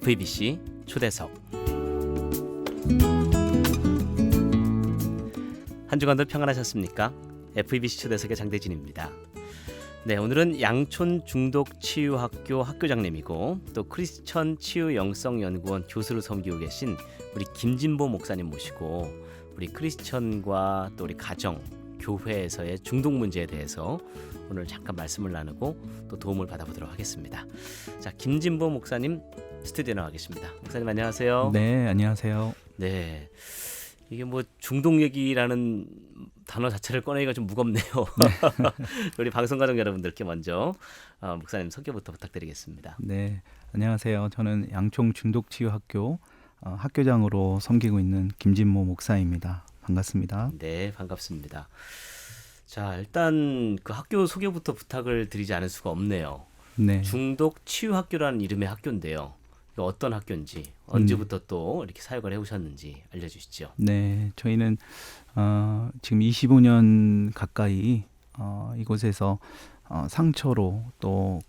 FEBC 초대석. 한 주간도 평안하셨습니까? FEBC 초대석의 장대진입니다. 네, 오늘은 양촌 중독치유학교 학교장님이고 또 크리스천 치유영성연구원 교수로 섬기고 계신 우리 김진보 목사님 모시고 우리 크리스천과 또 우리 가정, 교회에서의 중독 문제에 대해서 오늘 잠깐 말씀을 나누고 또 도움을 받아보도록 하겠습니다. 자, 김진보 목사님 스튜디오에 나와 계십니다. 목사님 안녕하세요. 네, 안녕하세요. 네, 이게 뭐 중독 얘기라는 단어 자체를 꺼내기가 좀 무겁네요. 우리 방송가족 여러분들께 먼저 목사님 소개부터 부탁드리겠습니다. 네, 안녕하세요. 저는 양촌 중독치유학교 학교장으로 섬기고 있는 김진모 목사입니다. 반갑습니다. 네, 반갑습니다. 자, 일단 그 학교 소개부터 부탁을 드리지 않을 수가 없네요. 네, 중독치유학교라는 이름의 학교인데요. 이거 어떤 학교인지 언제부터 또 이렇게 사역을 해오셨는지 알려주시죠. 네, 저희는 지금 25년 가까이 이곳에서 상처로 또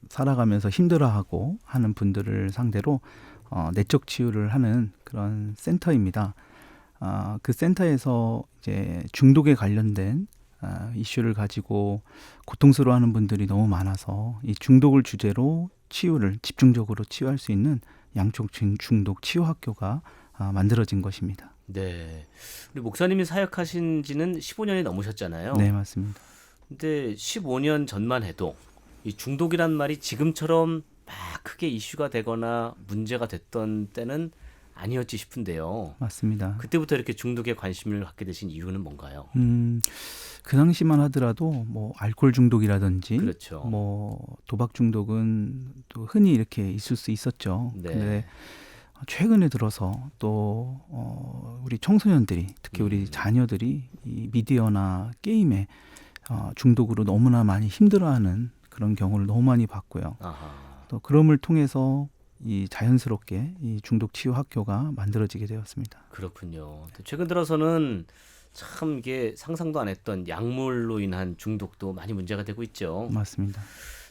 살아가면서 힘들어하고 하는 분들을 상대로 내적 치유를 하는 그런 센터입니다. 그 센터에서 이제 중독에 관련된 이슈를 가지고 고통스러워하는 분들이 너무 많아서 이 중독을 주제로 치유를 집중적으로 치유할 수 있는 양촌 중독 치유학교가 만들어진 것입니다. 네, 우리 목사님이 사역하신 지는 15년이 넘으셨잖아요. 네, 맞습니다. 근데 15년 전만 해도 이 중독이란 말이 지금처럼 막 크게 이슈가 되거나 문제가 됐던 때는 아니었지 싶은데요. 맞습니다. 그때부터 이렇게 중독에 관심을 갖게 되신 이유는 뭔가요? 그 당시만 하더라도 뭐 알코올 중독이라든지 그렇죠. 뭐 도박 중독은 또 흔히 이렇게 있을 수 있었죠. 네. 근데 최근에 들어서 또 우리 청소년들이 특히 우리 자녀들이 이 미디어나 게임에 중독으로 너무나 많이 힘들어하는 그런 경우를 너무 많이 봤고요. 아하. 또 그럼을 통해서 이 자연스럽게 이 중독 치유 학교가 만들어지게 되었습니다. 그렇군요. 최근 들어서는 참 이게 상상도 안 했던 약물로 인한 중독도 많이 문제가 되고 있죠. 맞습니다.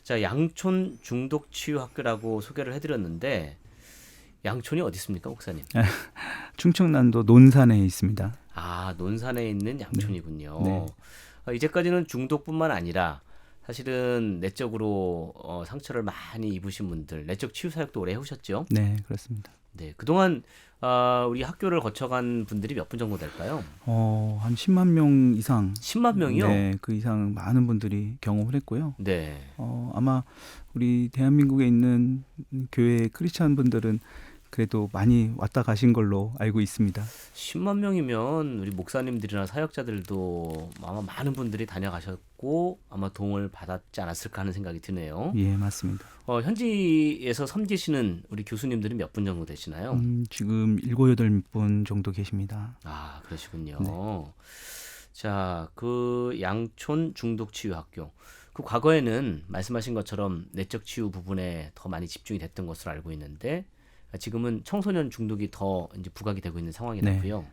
자, 양촌 중독치유학교라고 소개를 해드렸는데 양촌이 어디 있습니까, 목사님? 충청남도 논산에 있습니다. 아, 논산에 있는 양촌이군요. 네. 이제까지는 중독뿐만 아니라 사실은 내적으로 상처를 많이 입으신 분들, 내적 치유 사역도 오래 해오셨죠? 네, 그렇습니다. 네, 그동안 우리 학교를 거쳐간 분들이 몇 분 정도 될까요? 한 10만 명 이상. 10만 명이요? 네, 그 이상 많은 분들이 경험을 했고요. 네. 아마 우리 대한민국에 있는 교회 크리스찬 분들은 그래도 많이 왔다 가신 걸로 알고 있습니다. 10만 명이면 우리 목사님들이나 사역자들도 아마 많은 분들이 다녀가셨고 아마 도움을 받았지 않았을까 하는 생각이 드네요. 예, 맞습니다. 현지에서 섬기시는 우리 교수님들이 몇 분 정도 되시나요? 지금 7, 8분 정도 계십니다. 아, 그러시군요. 네. 자, 그 양촌 중독치유학교. 그 과거에는 말씀하신 것처럼 내적 치유 부분에 더 많이 집중이 됐던 것으로 알고 있는데 지금은 청소년 중독이 더 이제 부각이 되고 있는 상황이라고요.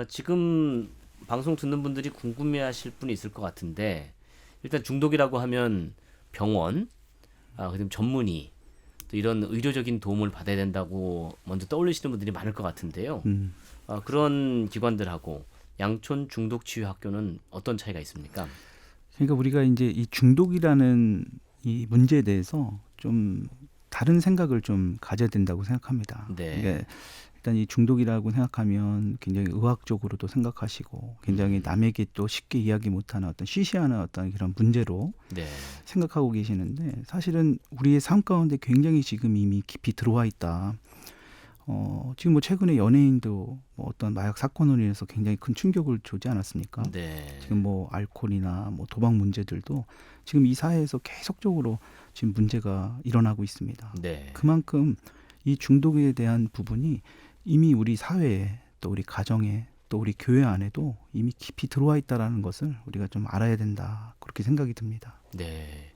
지금 방송 듣는 분들이 궁금해하실 분이 있을 것 같은데 일단 중독이라고 하면 병원, 그다음 전문의, 또 이런 의료적인 도움을 받아야 된다고 먼저 떠올리시는 분들이 많을 것 같은데요. 그런 기관들하고 양촌 중독치유학교는 어떤 차이가 있습니까? 그러니까 우리가 이제 이 중독이라는 이 문제에 대해서 좀 다른 생각을 좀 가져야 된다고 생각합니다. 네. 그러니까 일단 이 중독이라고 생각하면 굉장히 의학적으로도 생각하시고 굉장히 남에게 또 쉽게 이야기 못하는 어떤 쉬쉬하는 어떤 그런 문제로 네. 생각하고 계시는데 사실은 우리의 삶 가운데 굉장히 지금 이미 깊이 들어와 있다. 지금 뭐 최근에 연예인도 뭐 어떤 마약 사건으로 인해서 굉장히 큰 충격을 주지 않았습니까? 네. 지금 뭐 알코올이나 뭐 도박 문제들도 지금 이 사회에서 계속적으로 지금 문제가 일어나고 있습니다. 네. 그만큼 이 중독에 대한 부분이 이미 우리 사회에 또 우리 가정에 또 우리 교회 안에도 이미 깊이 들어와 있다라는 것을 우리가 좀 알아야 된다 그렇게 생각이 듭니다. 네.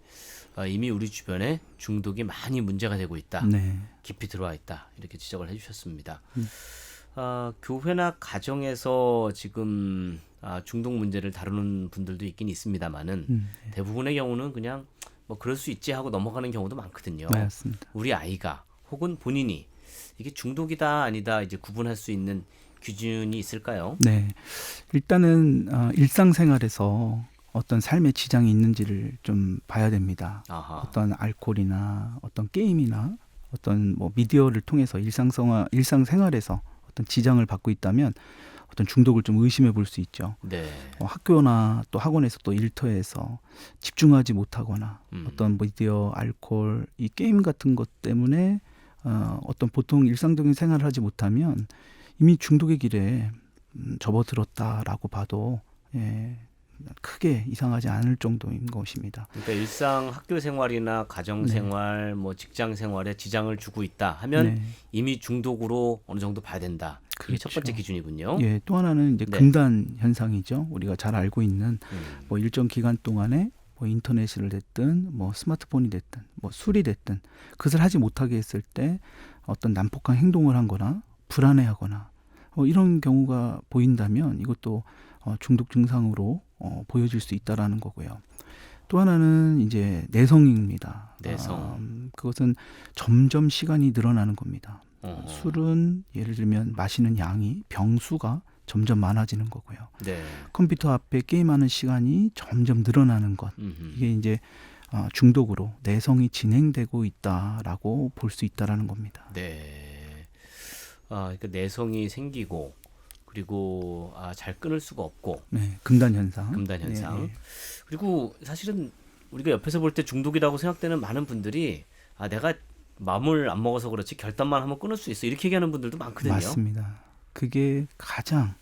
이미 우리 주변에 중독이 많이 문제가 되고 있다. 네. 깊이 들어와 있다. 이렇게 지적을 해주셨습니다. 교회나 가정에서 지금 중독 문제를 다루는 분들도 있긴 있습니다만은 네. 대부분의 경우는 그냥 뭐 그럴 수 있지 하고 넘어가는 경우도 많거든요. 맞습니다. 우리 아이가 혹은 본인이 이게 중독이다 아니다 이제 구분할 수 있는 기준이 있을까요? 네, 일단은 일상생활에서 어떤 삶의 지장이 있는지를 좀 봐야 됩니다. 아하. 어떤 알코올이나 어떤 게임이나 어떤 뭐 미디어를 통해서 일상생활에서 어떤 지장을 받고 있다면 어떤 중독을 좀 의심해 볼 수 있죠. 네. 학교나 또 학원에서 또 일터에서 집중하지 못하거나 어떤 미디어, 알코올, 이 게임 같은 것 때문에 어떤 보통 일상적인 생활을 하지 못하면 이미 중독의 길에 접어들었다라고 봐도 크게 이상하지 않을 정도인 것입니다. 그러니까 일상 학교 생활이나 가정 생활, 뭐 직장 생활에 지장을 주고 있다 하면 네. 이미 중독으로 어느 정도 봐야 된다. 이게 첫 그렇죠. 번째 기준이군요. 예, 또 하나는 이제 네. 금단 현상이죠. 우리가 잘 알고 있는 뭐 일정 기간 동안에 뭐 인터넷을 됐든 뭐 스마트폰이 됐든 뭐 술이 됐든 그것을 하지 못하게 했을 때 어떤 난폭한 행동을 한거나 불안해하거나 이런 경우가 보인다면 이것도 중독 증상으로 보여질 수 있다라는 거고요. 또 하나는 이제 내성입니다. 내성. 그것은 점점 시간이 늘어나는 겁니다. 어허. 술은 예를 들면 마시는 양이 병수가 점점 많아지는 거고요. 네. 컴퓨터 앞에 게임하는 시간이 점점 늘어나는 것. 이게 이제 중독으로 내성이 진행되고 있다라고 볼 수 있다라는 겁니다. 네. 그러니까 내성이 생기고 그리고 잘 끊을 수가 없고 네, 금단 현상. 금단 현상. 네, 그리고 사실은 우리가 옆에서 볼 때 중독이라고 생각되는 많은 분들이 내가 마음을 안 먹어서 그렇지 결단만 하면 끊을 수 있어 이렇게 얘기하는 분들도 많거든요. 맞습니다. 그게 가장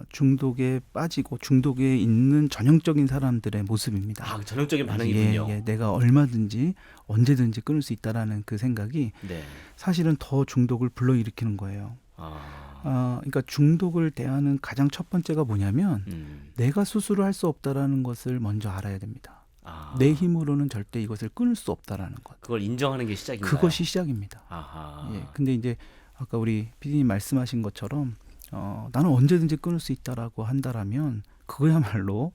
중독에 빠지고 중독에 있는 전형적인 사람들의 모습입니다. 그 전형적인 반응이군요. 내가 얼마든지 언제든지 끊을 수 있다라는 그 생각이 네. 사실은 더 중독을 불러일으키는 거예요. 그러니까 중독을 대하는 가장 첫 번째가 뭐냐면 내가 스스로 할 수 없다라는 것을 먼저 알아야 됩니다. 내 힘으로는 절대 이것을 끊을 수 없다라는 것. 그걸 인정하는 게 시작인가요? 그것이 시작입니다. 예, 근데 이제 아까 우리 PD님 말씀하신 것처럼 나는 언제든지 끊을 수 있다라고 한다라면 그거야말로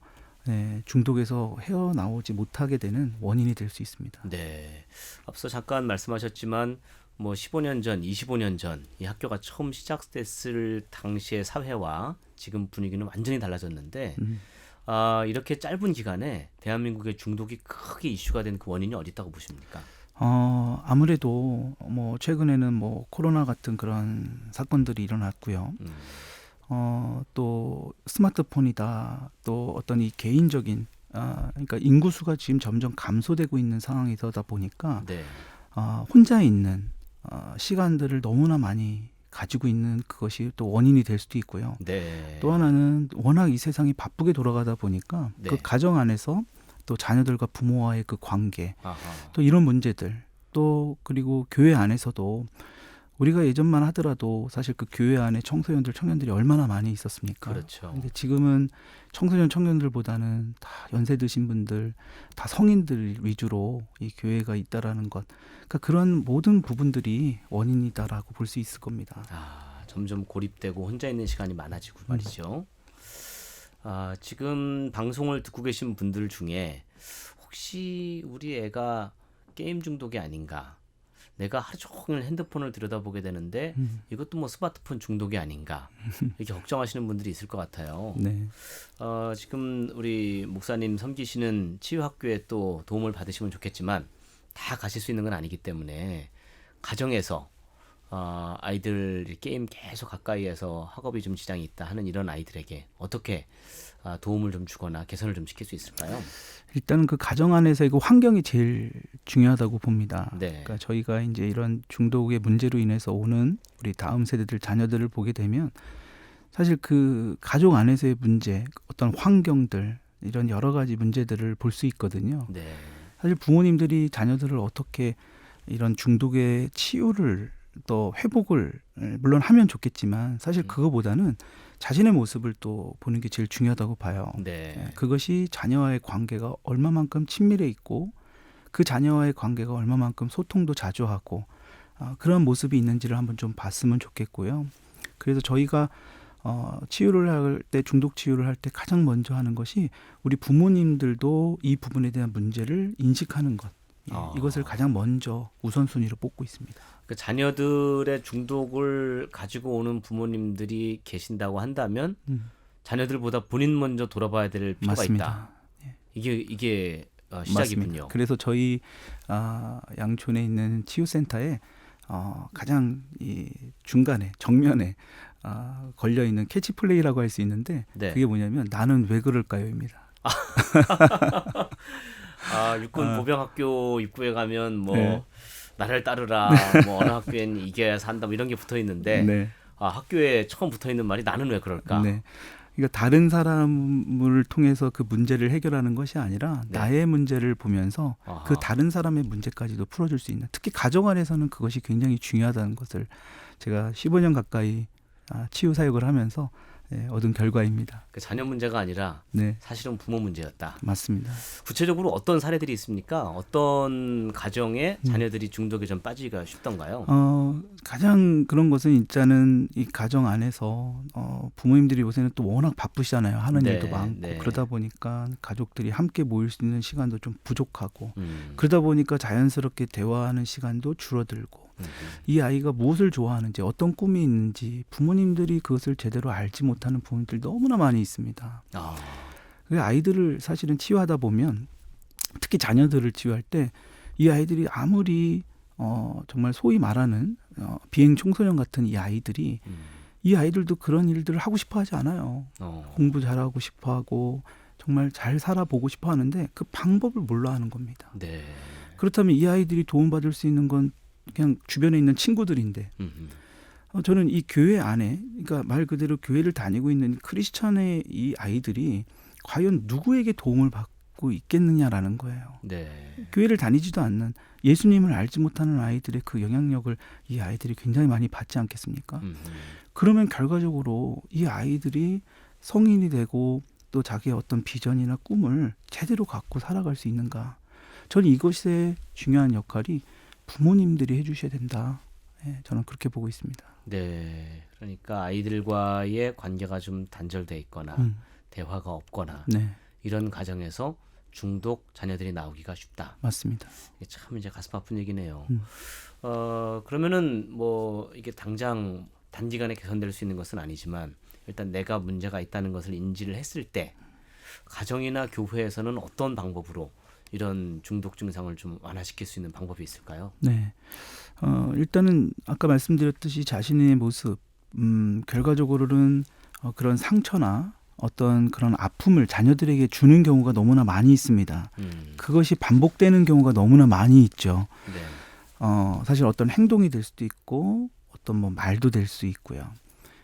중독에서 헤어나오지 못하게 되는 원인이 될 수 있습니다. 네. 앞서 잠깐 말씀하셨지만 뭐 15년 전, 25년 전 이 학교가 처음 시작됐을 당시의 사회와 지금 분위기는 완전히 달라졌는데 이렇게 짧은 기간에 대한민국의 중독이 크게 이슈가 된 그 원인이 어디 있다고 보십니까? 아무래도 뭐 최근에는 뭐 코로나 같은 그런 사건들이 일어났고요. 또 스마트폰이다. 또 어떤 이 개인적인 그러니까 인구수가 지금 점점 감소되고 있는 상황이다 보니까 네. 혼자 있는 시간들을 너무나 많이 가지고 있는 그것이 또 원인이 될 수도 있고요. 네. 또 하나는 워낙 이 세상이 바쁘게 돌아가다 보니까 네. 그 가정 안에서 또 자녀들과 부모와의 그 관계 아하. 또 이런 문제들 또 그리고 교회 안에서도 우리가 예전만 하더라도 사실 그 교회 안에 청소년들 청년들이 얼마나 많이 있었습니까? 그렇죠. 근데 지금은 청소년 청년들보다는 다 연세 드신 분들 다 성인들 위주로 이 교회가 있다라는 것 그러니까 그런 모든 부분들이 원인이다라고 볼 수 있을 겁니다. 점점 고립되고 혼자 있는 시간이 많아지고 말이죠. 지금 방송을 듣고 계신 분들 중에 혹시 우리 애가 게임 중독이 아닌가? 내가 하루 종일 핸드폰을 들여다보게 되는데 이것도 뭐 스마트폰 중독이 아닌가? 이렇게 걱정하시는 분들이 있을 것 같아요. 네. 지금 우리 목사님 섬기시는 치유학교에 또 도움을 받으시면 좋겠지만 다 가실 수 있는 건 아니기 때문에 가정에서 아이들 게임 계속 가까이에서 학업이 좀 지장이 있다 하는 이런 아이들에게 어떻게 도움을 좀 주거나 개선을 좀 시킬 수 있을까요? 일단은 그 가정 안에서의 그 환경이 제일 중요하다고 봅니다. 네. 그러니까 저희가 이제 이런 중독의 문제로 인해서 오는 우리 다음 세대들 자녀들을 보게 되면 사실 그 가족 안에서의 문제, 어떤 환경들 이런 여러 가지 문제들을 볼 수 있거든요. 네. 사실 부모님들이 자녀들을 어떻게 이런 중독의 치유를 또 회복을 물론 하면 좋겠지만 사실 그거보다는 자신의 모습을 또 보는 게 제일 중요하다고 봐요. 네. 그것이 자녀와의 관계가 얼마만큼 친밀해 있고 그 자녀와의 관계가 얼마만큼 소통도 자주 하고 그런 모습이 있는지를 한번 좀 봤으면 좋겠고요. 그래서 저희가 치유를 할 때 중독 치유를 할 때 가장 먼저 하는 것이 우리 부모님들도 이 부분에 대한 문제를 인식하는 것. 이것을 가장 먼저 우선순위로 뽑고 있습니다. 그 자녀들의 중독을 가지고 오는 부모님들이 계신다고 한다면 자녀들보다 본인 먼저 돌아봐야 될 필요가 맞습니다. 있다. 이게 시작이군요. 맞습니다. 그래서 저희 양촌에 있는 치유센터에 가장 이 중간에 정면에 걸려 있는 캐치플레이라고 할 수 있는데 네. 그게 뭐냐면 나는 왜 그럴까요입니다. 육군 보병학교 입구에 가면 뭐 네. 나를 따르라, 뭐 어느 학교엔 이겨야 산다, 뭐 이런 게 붙어 있는데 네. 학교에 처음 붙어 있는 말이 나는 왜 그럴까? 네. 그러니까 다른 사람을 통해서 그 문제를 해결하는 것이 아니라 네. 나의 문제를 보면서 아하. 그 다른 사람의 문제까지도 풀어줄 수 있는, 특히 가정 안에서는 그것이 굉장히 중요하다는 것을 제가 15년 가까이 치유 사역을 하면서 얻은 결과입니다. 그 자녀 문제가 아니라 네, 사실은 부모 문제였다. 맞습니다. 구체적으로 어떤 사례들이 있습니까? 어떤 가정에 자녀들이 중독에 좀 빠지기가 쉽던가요? 가장 그런 것은 일단은 이 가정 안에서 부모님들이 요새는 또 워낙 바쁘시잖아요. 하는 네, 일도 많고 네. 그러다 보니까 가족들이 함께 모일 수 있는 시간도 좀 부족하고 음, 그러다 보니까 자연스럽게 대화하는 시간도 줄어들고 이 아이가 무엇을 좋아하는지 어떤 꿈이 있는지 부모님들이 그것을 제대로 알지 못하는 부모님들 너무나 많이 있습니다. 아, 그 아이들을 사실은 치유하다 보면 특히 자녀들을 치유할 때 이 아이들이 아무리 정말 소위 말하는 비행 청소년 같은 이 아이들이 이 아이들도 그런 일들을 하고 싶어 하지 않아요. 공부 잘하고 싶어 하고 정말 잘 살아보고 싶어 하는데 그 방법을 몰라 하는 겁니다. 네. 그렇다면 이 아이들이 도움받을 수 있는 건 그냥 주변에 있는 친구들인데 저는 이 교회 안에 그러니까 말 그대로 교회를 다니고 있는 크리스천의 이 아이들이 과연 누구에게 도움을 받고 있겠느냐라는 거예요. 네. 교회를 다니지도 않는 예수님을 알지 못하는 아이들의 그 영향력을 이 아이들이 굉장히 많이 받지 않겠습니까? 그러면 결과적으로 이 아이들이 성인이 되고 또 자기의 어떤 비전이나 꿈을 제대로 갖고 살아갈 수 있는가? 저는 이것의 중요한 역할이 부모님들이 해주셔야 된다. 저는 그렇게 보고 있습니다. 네. 그러니까 아이들과의 관계가 좀 단절돼 있거나 대화가 없거나 네, 이런 가정에서 중독 자녀들이 나오기가 쉽다. 맞습니다. 이게 참 이제 가슴 아픈 얘기네요. 그러면은 뭐 이게 당장 단기간에 개선될 수 있는 것은 아니지만 일단 내가 문제가 있다는 것을 인지를 했을 때 가정이나 교회에서는 어떤 방법으로 이런 중독 증상을 좀 완화시킬 수 있는 방법이 있을까요? 네, 일단은 아까 말씀드렸듯이 자신의 모습, 결과적으로는 그런 상처나 어떤 그런 아픔을 자녀들에게 주는 경우가 너무나 많이 있습니다. 그것이 반복되는 경우가 너무나 많이 있죠. 네. 사실 어떤 행동이 될 수도 있고 어떤 뭐 말도 될 수 있고요.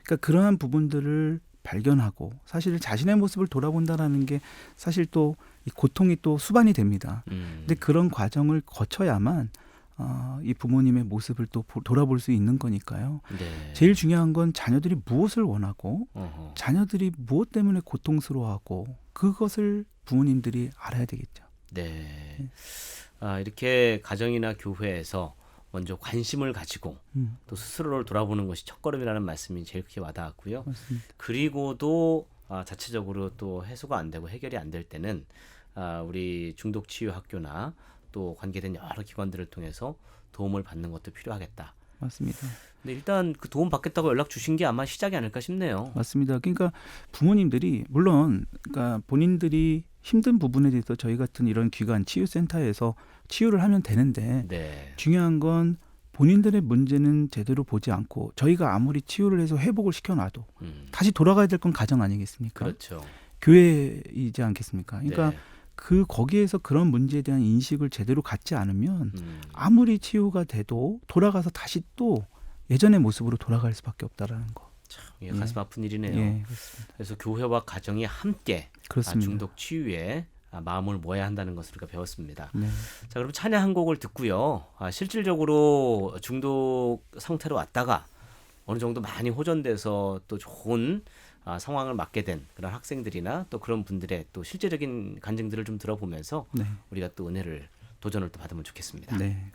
그러니까 그러한 부분들을 발견하고 사실 자신의 모습을 돌아본다라는 게 사실 또 이 고통이 또 수반이 됩니다. 근데 그런 과정을 거쳐야만 이 부모님의 모습을 또 돌아볼 수 있는 거니까요. 네. 제일 중요한 건 자녀들이 무엇을 원하고 어허. 자녀들이 무엇 때문에 고통스러워하고 그것을 부모님들이 알아야 되겠죠. 네. 이렇게 가정이나 교회에서 먼저 관심을 가지고 또 스스로를 돌아보는 것이 첫걸음이라는 말씀이 제일 크게 와닿았고요. 맞습니다. 그리고도 자체적으로 또 해소가 안 되고 해결이 안 될 때는 우리 중독 치유 학교나 또 관계된 여러 기관들을 통해서 도움을 받는 것도 필요하겠다. 맞습니다. 근데 일단 그 도움 받겠다고 연락 주신 게 아마 시작이 아닐까 싶네요. 맞습니다. 그러니까 부모님들이 물론 그러니까 본인들이 힘든 부분에 대해서 저희 같은 이런 기관 치유센터에서 치유를 하면 되는데 네. 중요한 건 본인들의 문제는 제대로 보지 않고 저희가 아무리 치유를 해서 회복을 시켜놔도 다시 돌아가야 될 건 가정 아니겠습니까? 그렇죠. 교회이지 않겠습니까? 그러니까 네. 거기에서 그런 문제에 대한 인식을 제대로 갖지 않으면 아무리 치유가 돼도 돌아가서 다시 또 예전의 모습으로 돌아갈 수밖에 없다라는 거. 참 이게 가슴 아픈 일이네요. 예, 그렇습니다. 그래서 교회와 가정이 함께 그렇습니다. 중독 치유에 마음을 모아야 한다는 것을 우리가 배웠습니다. 네. 자, 그럼 찬양 한 곡을 듣고요. 실질적으로 중독 상태로 왔다가 어느 정도 많이 호전돼서 또 좋은 상황을 맞게 된 그런 학생들이나 또 그런 분들의 또 실제적인 간증들을 좀 들어보면서 네. 우리가 또 은혜를 도전을 또 받으면 좋겠습니다. 네.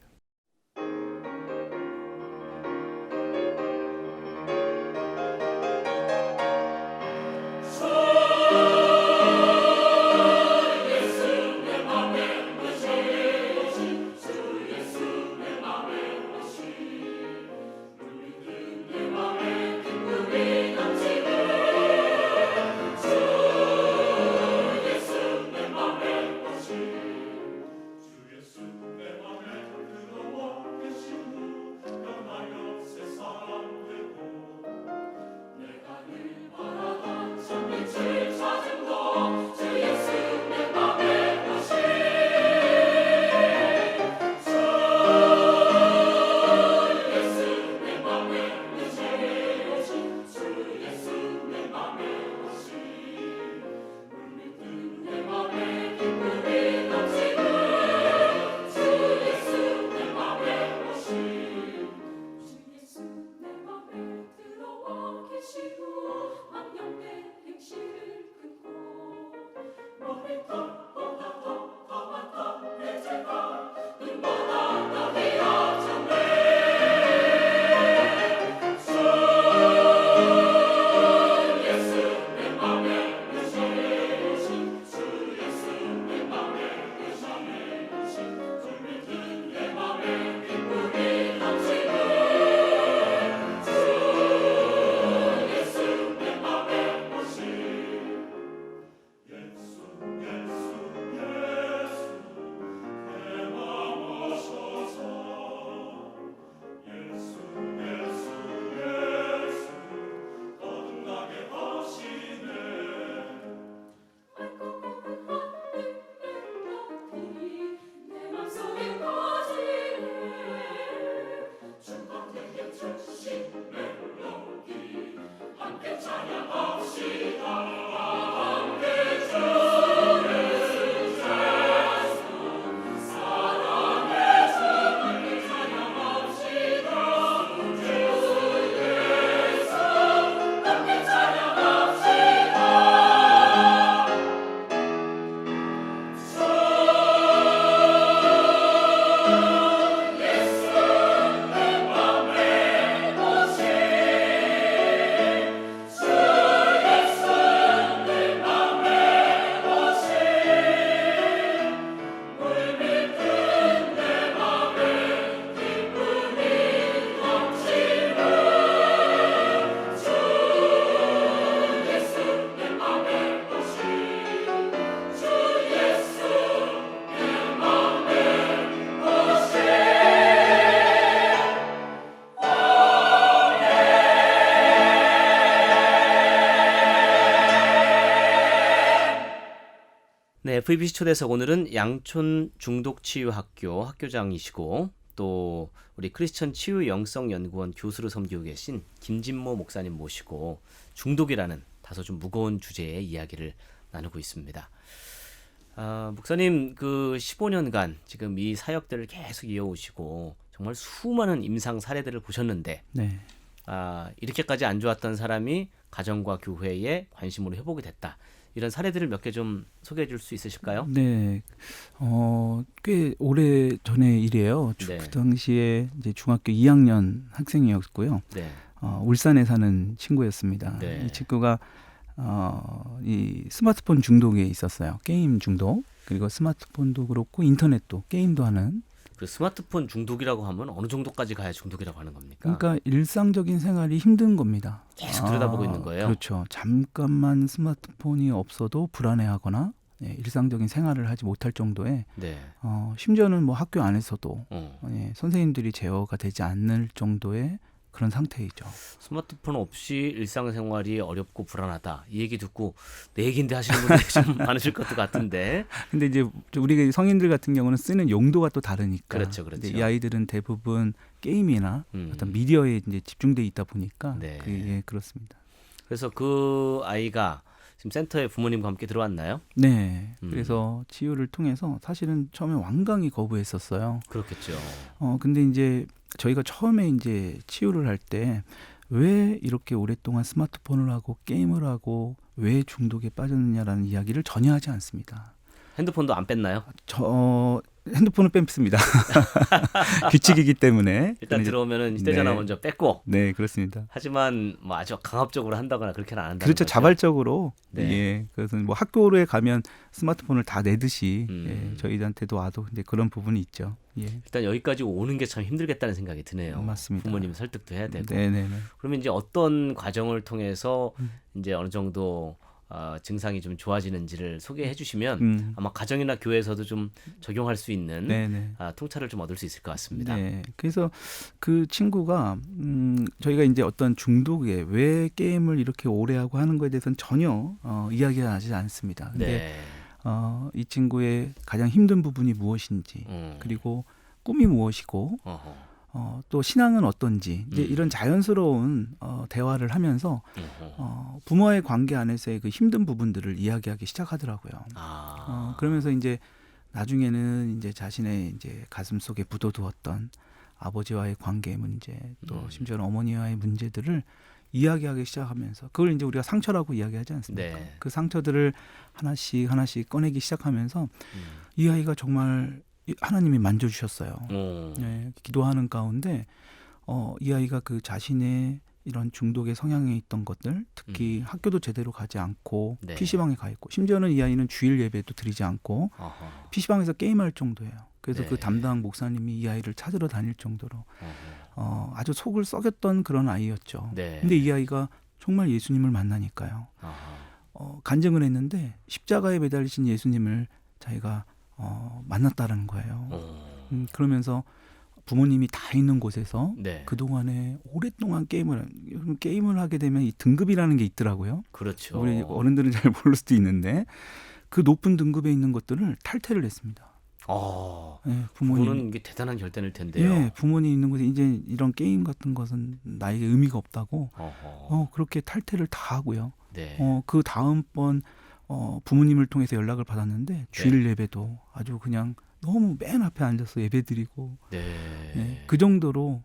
네, FEBC 초대석 오늘은 양촌 중독치유학교 학교장이시고 또 우리 크리스천 치유 영성연구원 교수로 섬기고 계신 김진모 목사님 모시고 중독이라는 다소 좀 무거운 주제의 이야기를 나누고 있습니다. 목사님 그 15년간 지금 이 사역들을 계속 이어오시고 정말 수많은 임상 사례들을 보셨는데 네. 이렇게까지 안 좋았던 사람이 가정과 교회에 관심으로 회복이 됐다. 이런 사례들을 몇 개 좀 소개해 줄 수 있으실까요? 네. 꽤 오래 전의 일이에요. 네. 그 당시에 이제 중학교 2학년 학생이었고요. 네. 울산에 사는 친구였습니다. 네. 이 친구가 이 스마트폰 중독에 있었어요. 게임 중독. 그리고 스마트폰도 그렇고 인터넷도 게임도 하는. 그 스마트폰 중독이라고 하면 어느 정도까지 가야 중독이라고 하는 겁니까? 그러니까 일상적인 생활이 힘든 겁니다. 계속 들여다보고 있는 거예요? 그렇죠. 잠깐만 스마트폰이 없어도 불안해하거나 일상적인 생활을 하지 못할 정도의 네. 심지어는 뭐 학교 안에서도 어. 선생님들이 제어가 되지 않을 정도의 그런 상태이죠. 스마트폰 없이 일상생활이 어렵고 불안하다. 이 얘기 듣고 내 얘기인데 하시는 분들이 좀 많으실 것 같은데. 근데 이제 우리 성인들 같은 경우는 쓰는 용도가 또 다르니까. 그렇죠, 그렇죠. 이 아이들은 대부분 게임이나 어떤 미디어에 이제 집중돼 있다 보니까 네. 그게 그렇습니다. 그래서 그 아이가 지금 센터에 부모님과 함께 들어왔나요? 네. 그래서 치유를 통해서 사실은 처음에 완강히 거부했었어요. 그렇겠죠. 근데 이제 저희가 처음에 이제 치유를 할 때 왜 이렇게 오랫동안 스마트폰을 하고 게임을 하고 왜 중독에 빠졌느냐라는 이야기를 전혀 하지 않습니다. 핸드폰도 안 뺐나요? 핸드폰을 뺍습니다. 규칙이기 때문에. 일단 들어오면은 휴대전화 네. 먼저 뺐고. 네, 그렇습니다. 하지만 뭐 아주 강압적으로 한다거나 그렇게는 안 한다는 그렇죠. 거죠. 자발적으로. 네. 예. 그래서 뭐 학교에 가면 스마트폰을 다 내듯이 저희한테도 와도 이제 그런 부분이 있죠. 예. 일단 여기까지 오는 게 참 힘들겠다는 생각이 드네요. 맞습니다. 부모님 설득도 해야 되고. 네네네. 그러면 이제 어떤 과정을 통해서 이제 어느 정도 증상이 좀 좋아지는지를 소개해 주시면 아마 가정이나 교회에서도 좀 적용할 수 있는 네네. 통찰을 좀 얻을 수 있을 것 같습니다. 네. 그래서 그 친구가 저희가 이제 어떤 중독에 왜 게임을 이렇게 오래 하고 하는 거에 대해서는 전혀 이야기하지 않습니다. 근데 네. 이 친구의 가장 힘든 부분이 무엇인지 그리고 꿈이 무엇이고 어허. 또 신앙은 어떤지 이제 이런 자연스러운 대화를 하면서 부모와의 관계 안에서의 그 힘든 부분들을 이야기하기 시작하더라고요. 그러면서 이제 나중에는 이제 자신의 이제 가슴 속에 묻어두었던 아버지와의 관계 문제 또 심지어는 어머니와의 문제들을 이야기하기 시작하면서 그걸 이제 우리가 상처라고 이야기하지 않습니까? 네. 그 상처들을 하나씩 꺼내기 시작하면서 이 아이가 정말 하나님이 만져주셨어요. 네, 기도하는 가운데 이 아이가 그 자신의 이런 중독의 성향에 있던 것들, 특히 학교도 제대로 가지 않고 네. PC방에 가 있고, 심지어는 이 아이는 주일 예배도 드리지 않고 어허. PC방에서 게임할 정도예요. 그래서 네. 그 담당 목사님이 이 아이를 찾으러 다닐 정도로 아주 속을 썩였던 그런 아이였죠. 네. 근데 이 아이가 정말 예수님을 만나니까요. 어허. 간증을 했는데 십자가에 매달리신 예수님을 자기가 만났다는 거예요. 그러면서 부모님이 다 있는 곳에서 네. 그동안에 오랫동안 게임을 하게 되면 이 등급이라는 게 있더라고요. 그렇죠. 우리 어른들은 잘 모를 수도 있는데 그 높은 등급에 있는 것들을 탈퇴를 했습니다. 네, 부모는 이게 대단한 결단일 텐데요. 네, 부모님 있는 곳에 이제 이런 게임 같은 것은 나에게 의미가 없다고 그렇게 탈퇴를 다 하고요. 네. 그 다음번 부모님을 통해서 연락을 받았는데 주일 예배도 아주 그냥 너무 맨 앞에 앉아서 예배드리고 네. 네, 그 정도로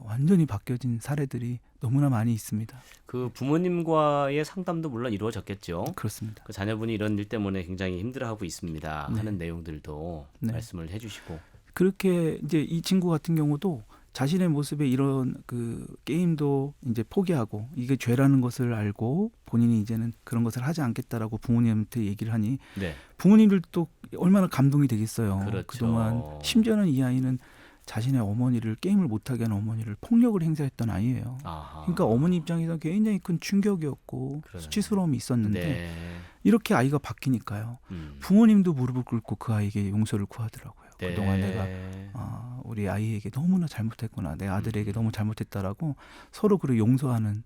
완전히 바뀌어진 사례들이 너무나 많이 있습니다. 그 부모님과의 상담도 물론 이루어졌겠죠. 그렇습니다. 그 자녀분이 이런 일 때문에 굉장히 힘들어하고 있습니다. 네. 하는 내용들도 네. 말씀을 해주시고. 그렇게 이제 이 친구 같은 경우도 자신의 모습에 이런 그 게임도 이제 포기하고 이게 죄라는 것을 알고 본인이 이제는 그런 것을 하지 않겠다라고 부모님한테 얘기를 하니 네. 부모님들도 얼마나 감동이 되겠어요. 그렇죠. 그동안 심지어는 이 아이는 자신의 어머니를 게임을 못하게 하는 어머니를 폭력을 행사했던 아이예요. 아하. 그러니까 어머니 입장에서 굉장히 큰 충격이었고 그러네요. 수치스러움이 있었는데 네. 이렇게 아이가 바뀌니까요. 부모님도 무릎을 꿇고 그 아이에게 용서를 구하더라고요. 네. 그동안 내가 우리 아이에게 너무나 잘못했구나, 내 아들에게 너무 잘못했다라고 서로 그를 용서하는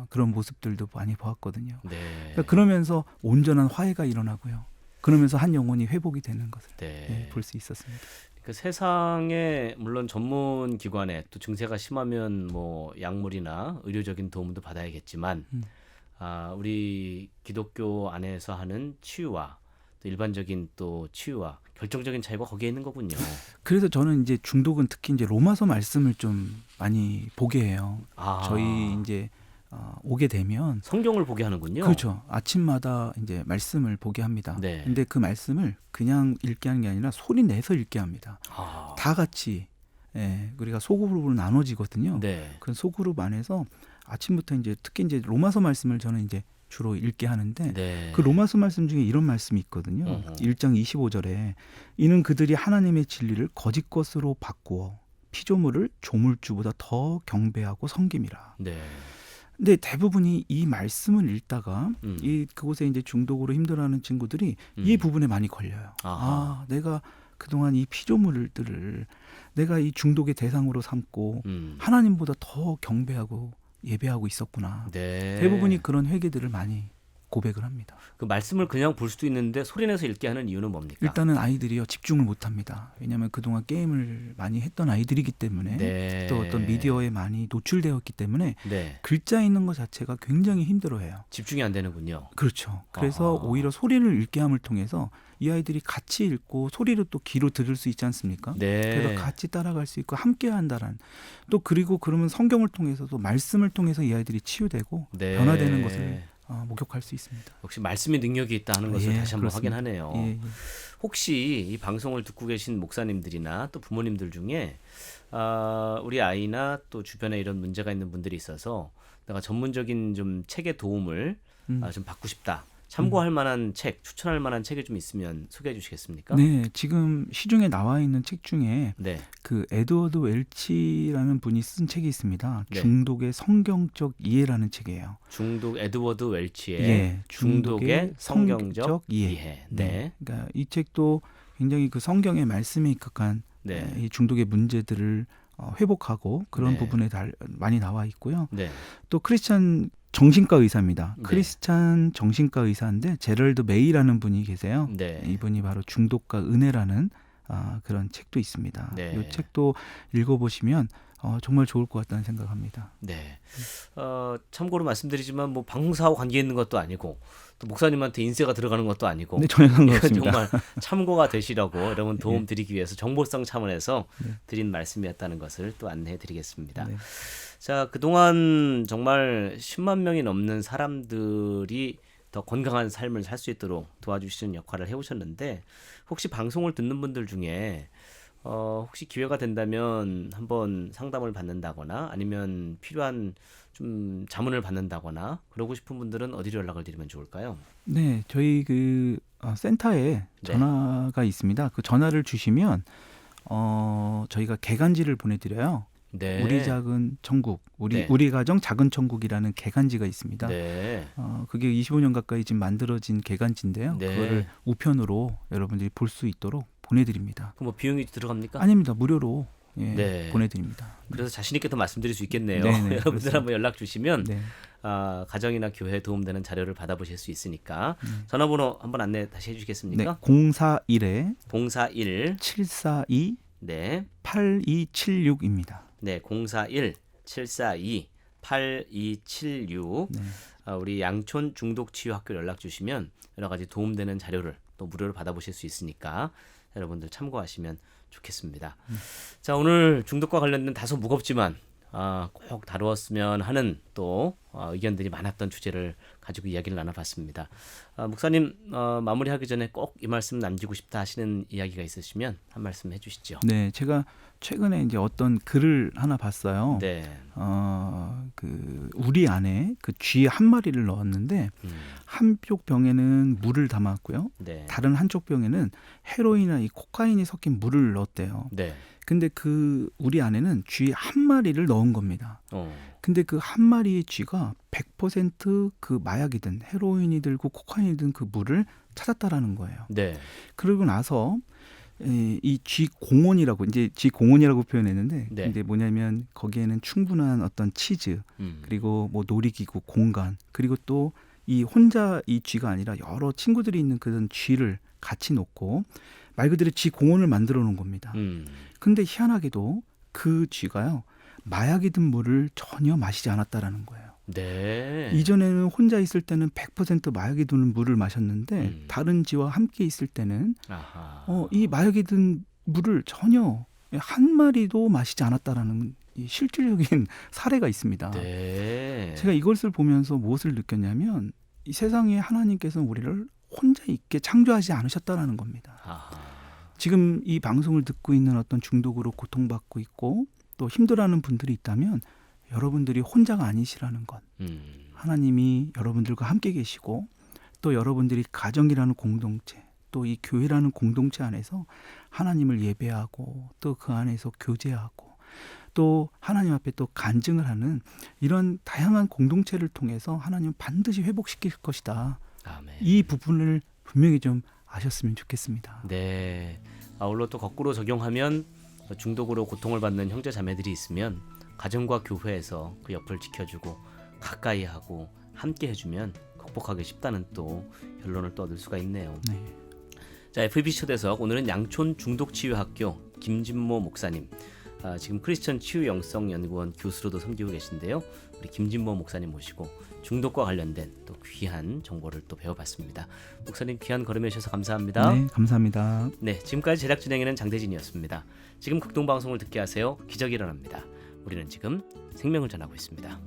그런 모습들도 많이 보았거든요. 네. 그러니까 그러면서 온전한 화해가 일어나고요. 그러면서 한 영혼이 회복이 되는 것을 네. 볼 수 있었습니다. 그 세상에 물론 전문 기관에 또 증세가 심하면 뭐 약물이나 의료적인 도움도 받아야겠지만 우리 기독교 안에서 하는 치유와 또 일반적인 또 치유와 결정적인 차이가 거기에 있는 거군요. 그래서 저는 이제 중독은 특히 이제 로마서 말씀을 좀 많이 보게 해요. 저희 이제 오게 되면 성경을 보게 하는군요. 그렇죠. 아침마다 이제 말씀을 보게 합니다. 네. 근데 그 말씀을 그냥 읽게 하는 게 아니라 소리 내서 읽게 합니다. 다 같이 우리가 소그룹으로 나눠지거든요. 네. 그 소그룹 안에서 아침부터 이제 특히 이제 로마서 말씀을 저는 이제 주로 읽게 하는데 네. 그 로마서 말씀 중에 이런 말씀이 있거든요. 1장 25절에 이는 그들이 하나님의 진리를 거짓 것으로 바꾸어 피조물을 조물주보다 더 경배하고 섬김이라. 네. 근데 대부분이 이 말씀을 읽다가 음. 그곳에 이제 중독으로 힘들어하는 친구들이 이 부분에 많이 걸려요. 내가 그동안 이 피조물들을 내가 이 중독의 대상으로 삼고 하나님보다 더 경배하고 예배하고 있었구나. 네. 대부분이 그런 회개들을 많이 고백을 합니다. 그 말씀을 그냥 볼 수도 있는데 소리내서 읽게 하는 이유는 뭡니까? 일단은 아이들이요 집중을 못합니다. 왜냐하면 그동안 게임을 많이 했던 아이들이기 때문에 네. 또 어떤 미디어에 많이 노출되었기 때문에 네. 글자 읽는 것 자체가 굉장히 힘들어해요. 집중이 안 되는군요. 그렇죠. 그래서 오히려 소리를 읽게 함을 통해서 이 아이들이 같이 읽고 소리를 또 귀로 들을 수 있지 않습니까? 네. 그래서 같이 따라갈 수 있고 함께 한다란 또 그리고 그러면 성경을 통해서도 말씀을 통해서 이 아이들이 치유되고 네. 변화되는 것을 목격할 수 있습니다. 역시 말씀의 능력이 있다 하는 것을 다시 한번 그렇습니다. 확인하네요. 예. 혹시 이 방송을 듣고 계신 목사님들이나 또 부모님들 중에 우리 아이나 또 주변에 이런 문제가 있는 분들이 있어서 내가 전문적인 좀 책의 도움을 좀 받고 싶다. 참고할 만한 책, 추천할 만한 책이 좀 있으면 소개해 주시겠습니까? 네, 지금 시중에 나와 있는 책 중에 네. 그 에드워드 웰치라는 분이 쓴 책이 있습니다. 네. 중독의 성경적 이해라는 책이에요. 중독 에드워드 웰치의 중독의 성경적 이해. 네. 그러니까 이 책도 굉장히 그 성경의 말씀에 입각한 이 중독의 문제들을 회복하고 그런 부분에 많이 나와 있고요. 네. 또 크리스찬 정신과 의사입니다. 네. 크리스찬 정신과 의사인데 제럴드 메이라는 분이 계세요. 네. 이분이 바로 중독과 은혜라는 그런 책도 있습니다. 네. 이 책도 읽어보시면 정말 좋을 것 같다는 생각합니다. 네. 참고로 말씀드리지만 뭐 방송사하고 관계 있는 것도 아니고 또 목사님한테 인세가 들어가는 것도 아니고 네, 전혀 이건 상관없습니다. 정말 참고가 되시라고 여러분 도움 드리기 위해서 정보성 차원에서 드린 말씀이었다는 것을 또 안내해 드리겠습니다. 네. 자, 그동안 정말 10만 명이 넘는 사람들이 더 건강한 삶을 살 수 있도록 도와주시는 역할을 해오셨는데 혹시 방송을 듣는 분들 중에 혹시 기회가 된다면 한번 상담을 받는다거나 아니면 필요한 좀 자문을 받는다거나 그러고 싶은 분들은 어디로 연락을 드리면 좋을까요? 네, 저희 센터에 네. 전화가 있습니다. 그 전화를 주시면 저희가 개간지를 보내드려요. 네. 우리 작은 천국, 네. 우리 가정 작은 천국이라는 개간지가 있습니다. 네. 그게 25년 가까이 지금 만들어진 개간지인데요. 네. 그거를 우편으로 여러분들이 볼 수 있도록 보내드립니다. 그럼 뭐 비용이 들어갑니까? 아닙니다. 무료로 네. 보내드립니다. 그래서 자신 있게 더 말씀드릴 수 있겠네요. 네네, 여러분들 그렇습니다. 한번 연락 주시면 네. 가정이나 교회에 도움되는 자료를 받아보실 수 있으니까 전화번호 한번 안내 다시 네, 해주시겠습니까? 041에 041 742 네. 8276입니다. 네, 041 742 8276 네. 우리 양촌 중독치유학교 연락 주시면 여러 가지 도움되는 자료를 또 무료로 받아보실 수 있으니까 여러분들 참고하시면 좋겠습니다. 자, 오늘 중독과 관련된 다소 무겁지만 꼭 다루었으면 하는 또 의견들이 많았던 주제를 가지고 이야기를 나눠봤습니다. 목사님 마무리하기 전에 꼭 이 말씀 남기고 싶다 하시는 이야기가 있으시면 한 말씀 해주시죠. 네, 제가 최근에 이제 어떤 글을 하나 봤어요. 네. 우리 안에 그 쥐 한 마리를 넣었는데 한쪽 병에는 물을 담았고요. 네. 다른 한쪽 병에는 헤로인이나 이 코카인이 섞인 물을 넣었대요. 네. 근데 우리 안에는 쥐 한 마리를 넣은 겁니다. 근데 그 한 마리의 쥐가 100% 그 마약이든 헤로인이든 코카인이든 그 물을 찾았다라는 거예요. 네. 그러고 나서 이 쥐공원이라고 이제 쥐공원이라고 표현했는데 네. 근데 뭐냐면 거기에는 충분한 어떤 치즈 그리고 뭐 놀이기구 공간 그리고 또 이 혼자 이 쥐가 아니라 여러 친구들이 있는 그런 쥐를 같이 놓고 말 그대로 쥐공원을 만들어 놓은 겁니다. 근데 희한하게도 그 쥐가요 마약이 든 물을 전혀 마시지 않았다라는 거예요. 네. 이전에는 혼자 있을 때는 100% 마약이 드는 물을 마셨는데 다른 쥐와 함께 있을 때는 아하. 이 마약이 든 물을 전혀 한 마리도 마시지 않았다라는 이 실질적인 사례가 있습니다. 네. 제가 이것을 보면서 무엇을 느꼈냐면 이 세상에 하나님께서는 우리를 혼자 있게 창조하지 않으셨다라는 겁니다. 아하. 지금 이 방송을 듣고 있는 어떤 중독으로 고통받고 있고 또 힘들어하는 분들이 있다면 여러분들이 혼자가 아니시라는 것. 하나님이 여러분들과 함께 계시고 또 여러분들이 가정이라는 공동체 또 이 교회라는 공동체 안에서 하나님을 예배하고 또 그 안에서 교제하고 또 하나님 앞에 또 간증을 하는 이런 다양한 공동체를 통해서 하나님은 반드시 회복시킬 것이다. 아멘. 이 부분을 분명히 좀 아셨으면 좋겠습니다. 네. 아울러 또 거꾸로 적용하면 중독으로 고통을 받는 형제 자매들이 있으면 가정과 교회에서 그 옆을 지켜주고 가까이 하고 함께 해주면 극복하기 쉽다는 또 결론을 또 얻을 수가 있네요. 네. 자, FBC 초대석 오늘은 양촌 중독치유학교 김진모 목사님, 지금 크리스천 치유영성연구원 교수로도 섬기고 계신데요. 우리 김진모 목사님 모시고 중독과 관련된 또 귀한 정보를 또 배워봤습니다. 목사님 귀한 걸음해 주셔서 감사합니다. 네, 감사합니다. 네, 지금까지 제작 진행에는 장대진이었습니다. 지금 극동방송을 듣게 하세요. 기적이 일어납니다. 우리는 지금 생명을 전하고 있습니다.